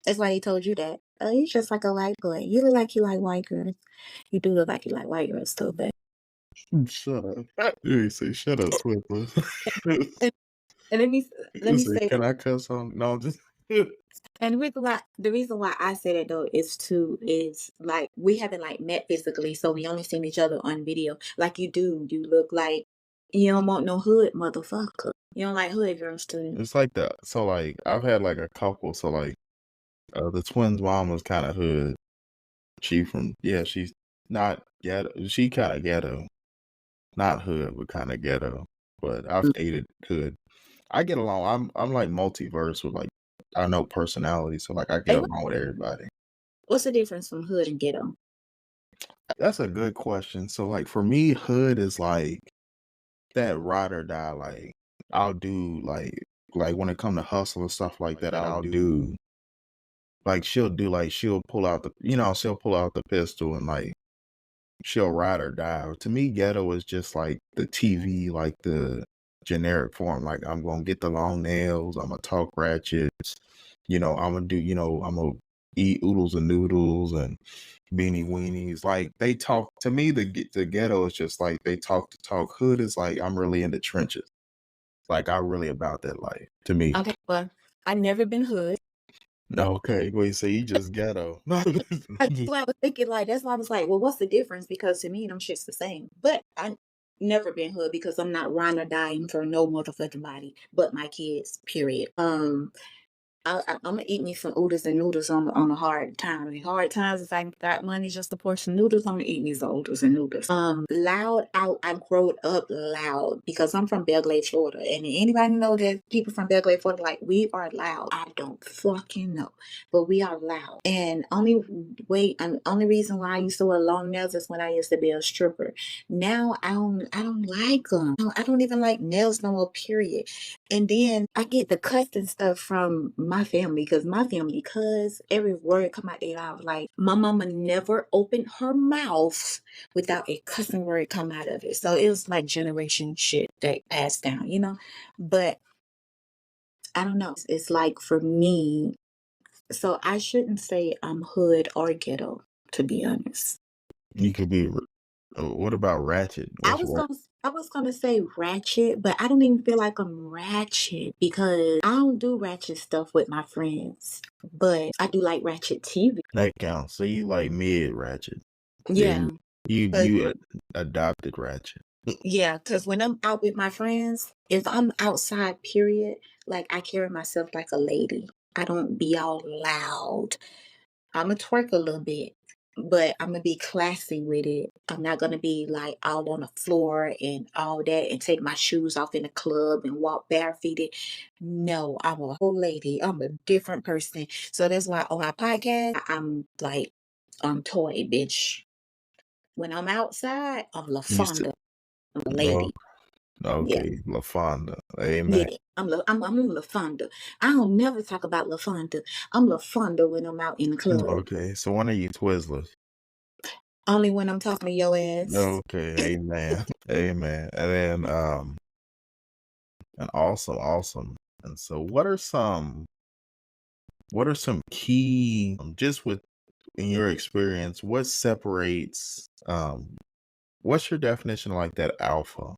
That's why he told you that. Oh, you just like a white boy. You look like you like white girls. You do look like you like white girls too, but Shut up. You say, shut up, Twizzlers. and, and let You me say, say, can I cuss on? No, just. and the reason why I say that though is like we haven't like met physically, so we only seen each other on video. Like you look like you don't want no hood motherfucker. You don't like hood girls too. It's like that. So, like, I've had like a couple. So, like, the twins' mom was kind of hood. She's not ghetto. She kind of ghetto. Not hood, but kind of ghetto. But I've dated hood. I get along. I'm like multiverse with like, I know personality. So, like, I get Hey, along with everybody. what's the difference from hood and ghetto? That's a good question. So, like, for me, hood is like that ride or die. Like, I'll do like when it come to hustle and stuff like that, I'll do like she'll pull out she'll pull out the pistol and like she'll ride or die. To me, ghetto is just like the TV, like the generic form. Like I'm gonna get the long nails, I'm gonna talk ratchets, I'm gonna I'm gonna eat oodles and noodles and beanie weenies. Like they talk to me, the ghetto is just like they talk to talk. Hood is like I'm really in the trenches. Like I'm really about that life. To me. Okay, well, I never been hood. Okay, wait, so you just ghetto. That's why I was thinking like that's why I was like, well, what's the difference? Because to me, them shit's the same. But I never been hood because I'm not rhyme or dying for no motherfucking body but my kids. Period. I'm gonna eat me some oodles and noodles on a hard time. In hard times, if I got money just to portion noodles, I'm gonna eat me some oodles and noodles. Loud. I grew up loud because I'm from Belgrade, Florida, and anybody know that people from Belgrade, Florida, like we are loud. I don't fucking know, but we are loud. And only reason why I used to wear long nails is when I used to be a stripper. Now I don't like them. I don't even like nails no more. Period. And then I get the cussing stuff from my family because every word come out their mouth. Like my mama never opened her mouth without a cussing word come out of it. So it was like generation shit that passed down, you know? But I don't know. It's like for me, so I shouldn't say I'm hood or ghetto, to be honest. You could be What about ratchet? I What's was ra gonna I was gonna say ratchet, but I don't even feel like I'm ratchet because I don't do ratchet stuff with my friends. But I do like ratchet TV. that counts. So you like mid ratchet. Yeah. Then you But you adopted ratchet. yeah, because when I'm out with my friends, if I'm outside, period, like I carry myself like a lady. I don't be all loud. I'ma twerk a little bit, but Imma be classy with it. I'm not gonna be like all on the floor and all that and take my shoes off in the club and walk barefooted. No, I'm a whole lady. I'm a different person. So that's why on my podcast, I'm like, I'm toy bitch. When I'm outside, I'm You said, Lafonda. I'm a oh, lady. Yeah. okay, LaFonda. Amen. Yeah, I'm Lafonda. I don't never talk about Lafonda. I'm Lafonda when I'm out in the club. Okay, so when are you Twizzlers? Only when I'm talking to your ass. Okay, amen. Amen. And then and awesome, awesome. And so what are some key just with in your experience, what separates what's your definition of like that alpha?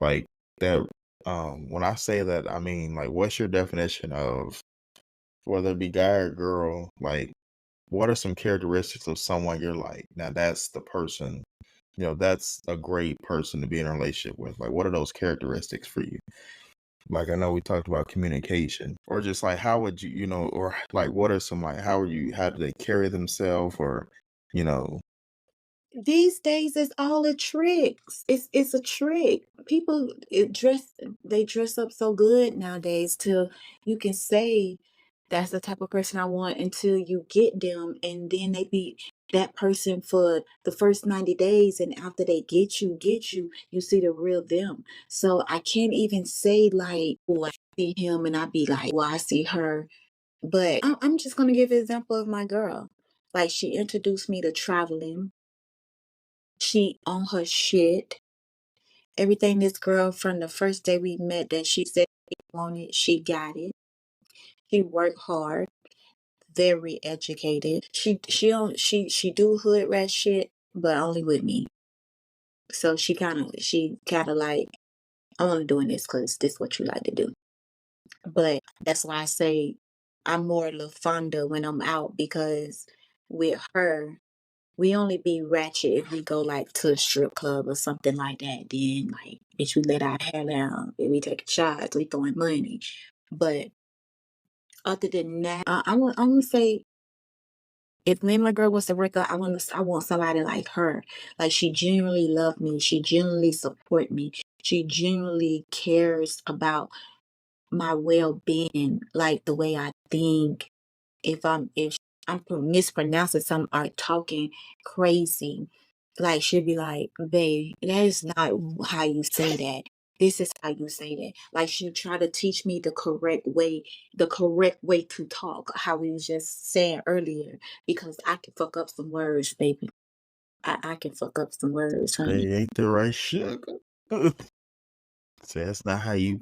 Like that when I say that I mean like what's your definition of whether it be guy or girl, like what are some characteristics of someone you're like, now that's the person, that's a great person to be in a relationship with. Like what are those characteristics for you? Like I know we talked about communication or just like how would you, or like what are some like how do they carry themselves or you know, These days it's all a trick. It's a trick. People they dress up so good nowadays till you can say that's the type of person I want until you get them and then they be that person for the first 90 days and after they you see the real them. So I can't even say like, oh, I see him and I be like, well, I see her. But I'm just gonna give an example of my girl. Like she introduced me to traveling. She on her shit. Everything this girl from the first day we met that she said she wanted, she got it. She worked hard, very educated. She do hood rat shit, but only with me. So she kinda like, I'm only doing this because this what you like to do. But that's why I say I'm more LaFonda when I'm out because with her, we only be ratchet if we go like to a strip club or something like that. Then like, bitch, we let our hair down, then we taking shots, we throwing money. But other than that, I want to say if me and my girl was to break up, I want somebody like her. Like she genuinely love me. She genuinely support me. She genuinely cares about my well being, like the way I think. If I'm mispronouncing something or talking crazy, like she'll be like, "Babe, that is not how you say that. This is how you say that." Like she'll try to teach me the correct way to talk, how we was just saying earlier, because I can fuck up some words, baby. I can fuck up some words, honey. they ain't the right sugar. So that's not how you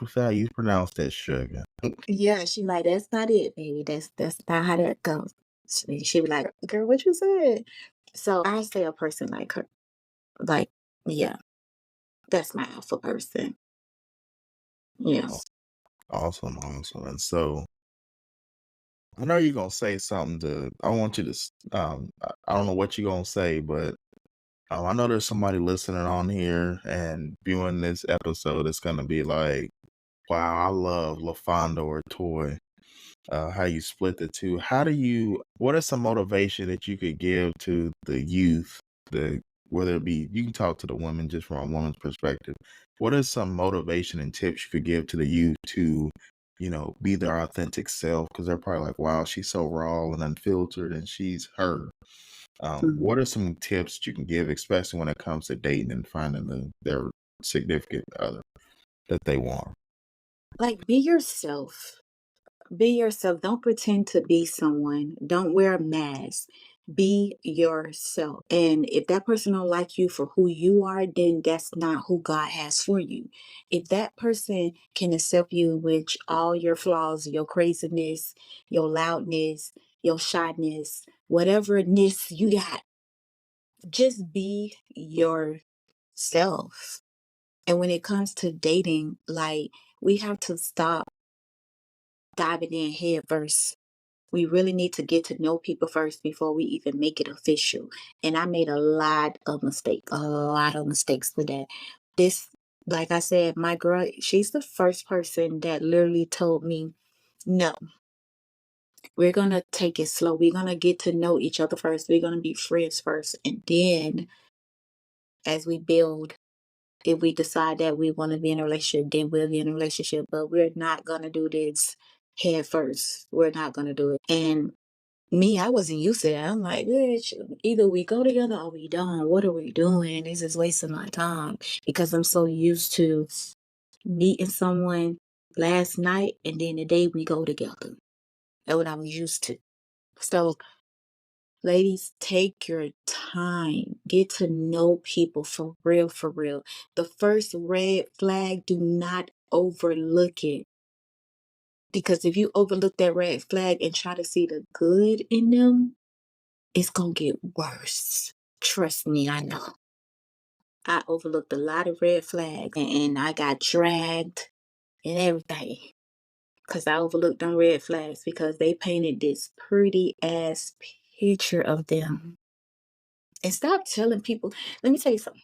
pronounce that sugar. Yeah, she like, that's not it, baby. That's not how that goes. She be like, girl, what you said? So I say a person like her. Like, yeah, that's my alpha person. Yeah. Awesome, awesome. And so I know you're gonna say something I want you to I don't know what you're gonna say, but I know there's somebody listening on here and viewing this episode that's gonna be like, wow, I love LaFonda or Toy. How you split the two. What is some motivation that you could give to the youth, whether it be, you can talk to the women just from a woman's perspective. What is some motivation and tips you could give to the youth to, be their authentic self? Because they're probably like, wow, she's so raw and unfiltered and she's her. Mhm. What are some tips that you can give, especially when it comes to dating and finding their significant other that they want? Like, be yourself. Be yourself. Don't pretend to be someone. Don't wear a mask. Be yourself. And if that person don't like you for who you are, then that's not who God has for you. If that person can accept you with all your flaws, your craziness, your loudness, your shyness, whatever ness you got, Just be yourself. And when it comes to dating, like, we have to stop diving in head first. We really need to get to know people first before we even make it official. And I made a lot of mistakes with that. This, like I said, my girl, she's the first person that literally told me, no, we're going to take it slow. We're going to get to know each other first. We're going to be friends first. And then as we build, if we decide that we want to be in a relationship, then we'll be in a relationship. But we're not going to do this head first. We're not going to do it. And me, I wasn't used to that. I'm like, bitch, either we go together or we don't. What are we doing? This is wasting my time because I'm so used to meeting someone last night and then the day we go together. That's what I was used to. So, ladies, take your time. Get to know people for real, for real. The first red flag, do not overlook it. Because if you overlook that red flag and try to see the good in them, it's gonna get worse. Trust me, I know. I overlooked a lot of red flags and I got dragged and everything because I overlooked them red flags because they painted this pretty ass picture of them. And stop telling people, let me tell you something.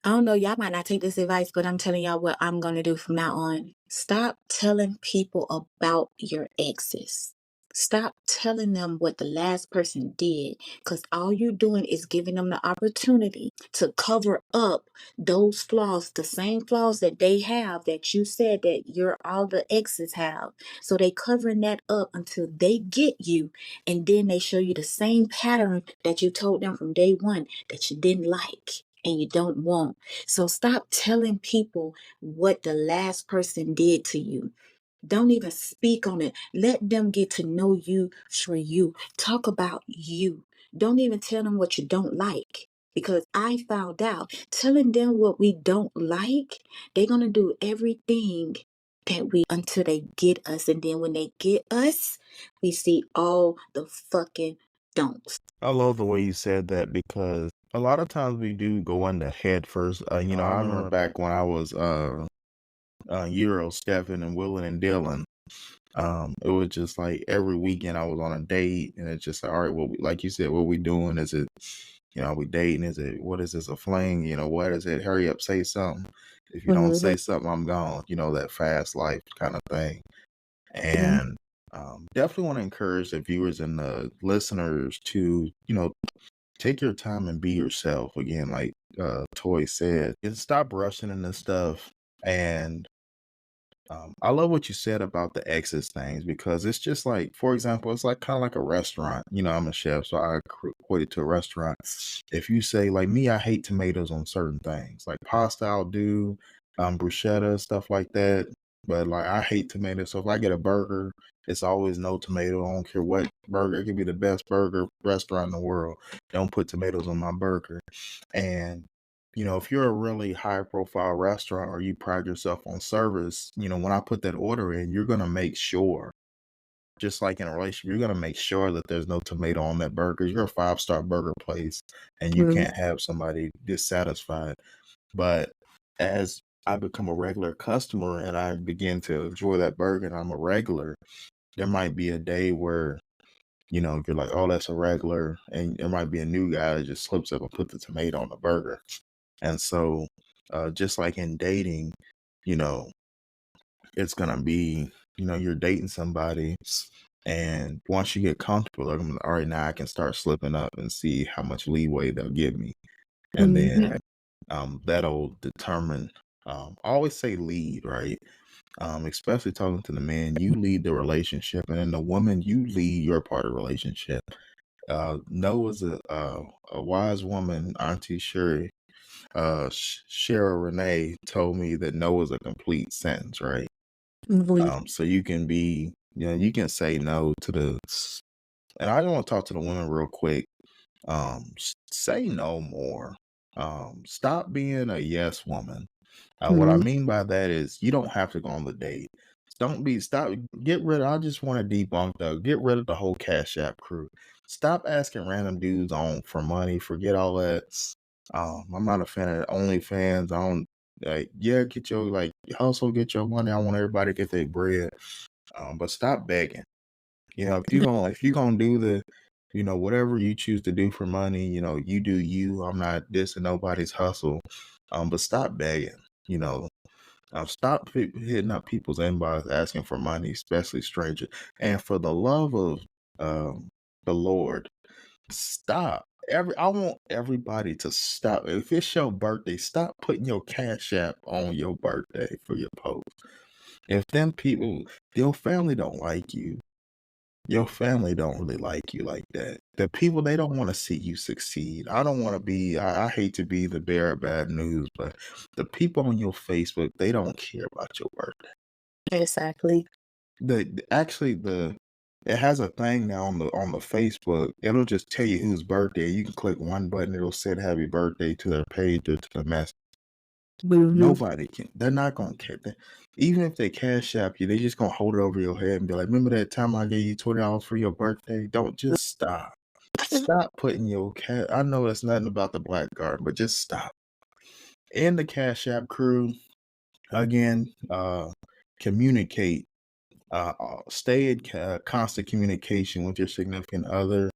I don't know, y'all might not take this advice, but I'm telling y'all what I'm going to do from now on. Stop telling people about your exes. Stop telling them what the last person did because all you're doing is giving them the opportunity to cover up those flaws, the same flaws that they have that you said that all the exes have. So they covering that up until they get you and then they show you the same pattern that you told them from day one that you didn't like and you don't want. So stop telling people what the last person did to you. Don't even speak on it. Let them get to know you for you. Talk about you. Don't even tell them what you don't like. Because I found out telling them what we don't like, they're going to do everything that we until they get us. And then when they get us, we see all the fucking don'ts. I love the way you said that because a lot of times we do go in the head first. I remember back when I was Euro, Stefan, and Willen and Dylan. It was just like every weekend I was on a date, and it's just like, all right, like you said, what we doing? Is it, are we dating? Is it, what is this, a fling? What is it? Hurry up, say something. If you don't Mhm. say something, I'm gone. That fast life kind of thing. And definitely want to encourage the viewers and the listeners to, take your time and be yourself. Again, like Toy said, and stop rushing into stuff. And I love what you said about the exes things because it's just like, for example, it's like kind of like a restaurant. I'm a chef, so I equate it to a restaurant. If you say, like me, I hate tomatoes on certain things, like pasta, I'll do bruschetta, stuff like that. But like, I hate tomatoes. So if I get a burger, it's always no tomato. I don't care what burger. It could be the best burger restaurant in the world. Don't put tomatoes on my burger. And if you're a really high profile restaurant or you pride yourself on service, when I put that order in, you're going to make sure, just like in a relationship, you're going to make sure that there's no tomato on that burger. You're a 5-star burger place and you Mhm. can't have somebody dissatisfied. But as I become a regular customer and I begin to enjoy that burger and I'm a regular, there might be a day where, you're like, oh, that's a regular. And there might be a new guy that just slips up and put the tomato on the burger. And so, just like in dating, you know, it's gonna be, you're dating somebody, and once you get comfortable, I'm like, all right, now I can start slipping up and see how much leeway they'll give me, and Mhm. then that'll determine. I always say lead, right? Especially talking to the man, you lead the relationship, and then the woman, you lead your part of the relationship. Noah's a wise woman, Auntie Sherry Cheryl Renee told me that no is a complete sentence, right? Mhm. So you can be, you can say no to and I want to talk to the women real quick. Say no more. Stop being a yes woman. What I Mhm. mean by that is you don't have to go on the date. Stop. Get rid of. I just want to debunk though. Get rid of the whole Cash App crew. Stop asking random dudes on for money. Forget all that. I'm not a fan of OnlyFans. I don't get your hustle, get your money. I want everybody to get their bread. But stop begging. If you're gonna do the, whatever you choose to do for money, you do you. I'm not dissing nobody's hustle. But stop begging. Stop hitting up people's inbox asking for money, especially strangers. And for the love of the Lord, stop. I want everybody to stop. If it's your birthday, stop putting your Cash App on your birthday for your post. If them people, your family don't like you, your family don't really like you like that. The people, they don't want to see you succeed. I don't want to be, I hate to be the bearer of bad news, but the people on your Facebook, they don't care about your birthday. Exactly. It has a thing now on the Facebook. It'll just tell you whose birthday. You can click one button. It'll say happy birthday to their page or to the message. Nobody can. They're not gonna care. Even if they Cash App you, they just gonna hold it over your head and be like, "Remember that time I gave you $20 for your birthday?" Don't just stop. Stop putting your cash. I know it's nothing about the Black Guard, but just stop. And the Cash App crew, again, communicate. Stay in constant communication with your significant other.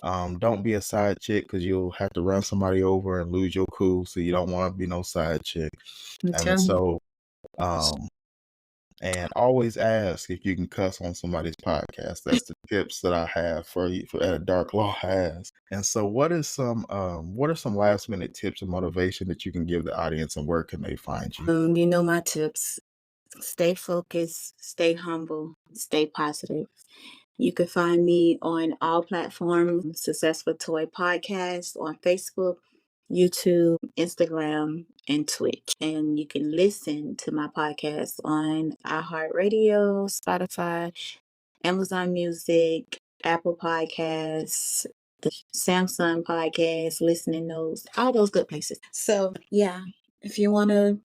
Don't be a side chick because you'll have to run somebody over and lose your cool. So you don't want to be no side chick. And so, and always ask if you can cuss on somebody's podcast. That's the tips that I have for you that Dark Law has. And so, what are some last minute tips and motivation that you can give the audience, and where can they find you? My tips: stay focused, stay humble, stay positive. You can find me on all platforms, Successful Toy Podcast on Facebook, YouTube, Instagram, and Twitch. And you can listen to my podcast on iHeartRadio, Spotify, Amazon Music, Apple Podcasts, the Samsung Podcast, Listening Notes, all those good places. So, yeah, if you want to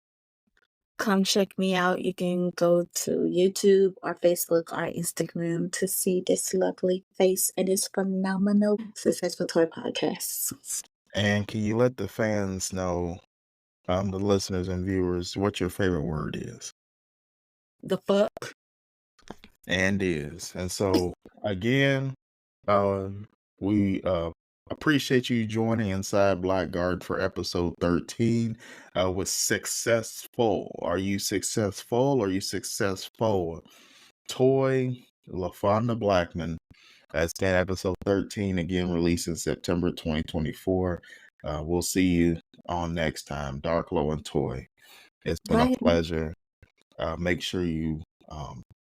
come check me out, you can go to YouTube or Facebook or Instagram to see this lovely face and this phenomenal Successful Toy Podcast. And can you let the fans know, the listeners and viewers, what your favorite word is? The fuck. And is. And so, again, we appreciate you joining Inside Black Guard for episode 13 with Successful. Are you successful? Are you successful? Toy Lafonda Blackman. That's that episode 13, again released in September 2024. We'll see you on next time. Dark Low and Toy. It's been a pleasure. Make sure you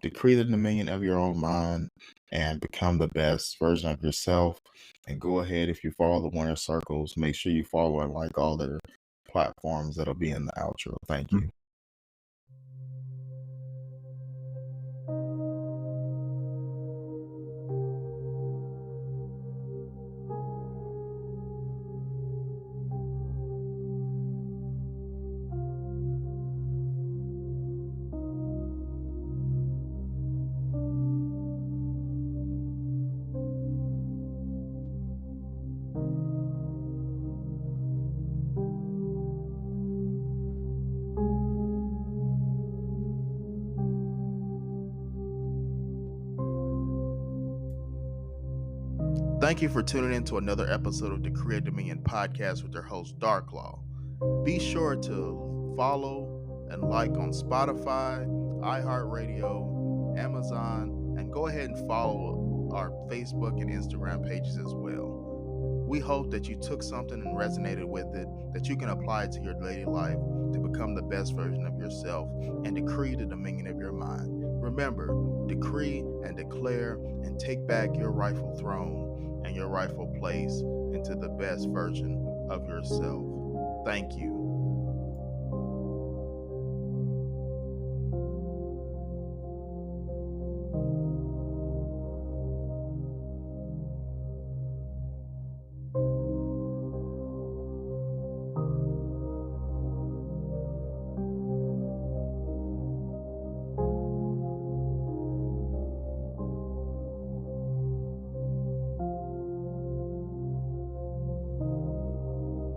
decree the dominion of your own mind and become the best version of yourself. And go ahead, if you follow the Winner Circles, make sure you follow and like all their platforms that'll be in the outro. Thank you. Thank you for tuning in to another episode of the Create Dominion podcast with your host, Dark Law. Be sure to follow and like on Spotify, iHeartRadio, Amazon, and go ahead and follow our Facebook and Instagram pages as well. We hope that you took something and resonated with it, that you can apply it to your daily life to become the best version of yourself and decree the dominion of your mind. Remember, decree and declare and take back your rightful throne and your rightful place into the best version of yourself. Thank you.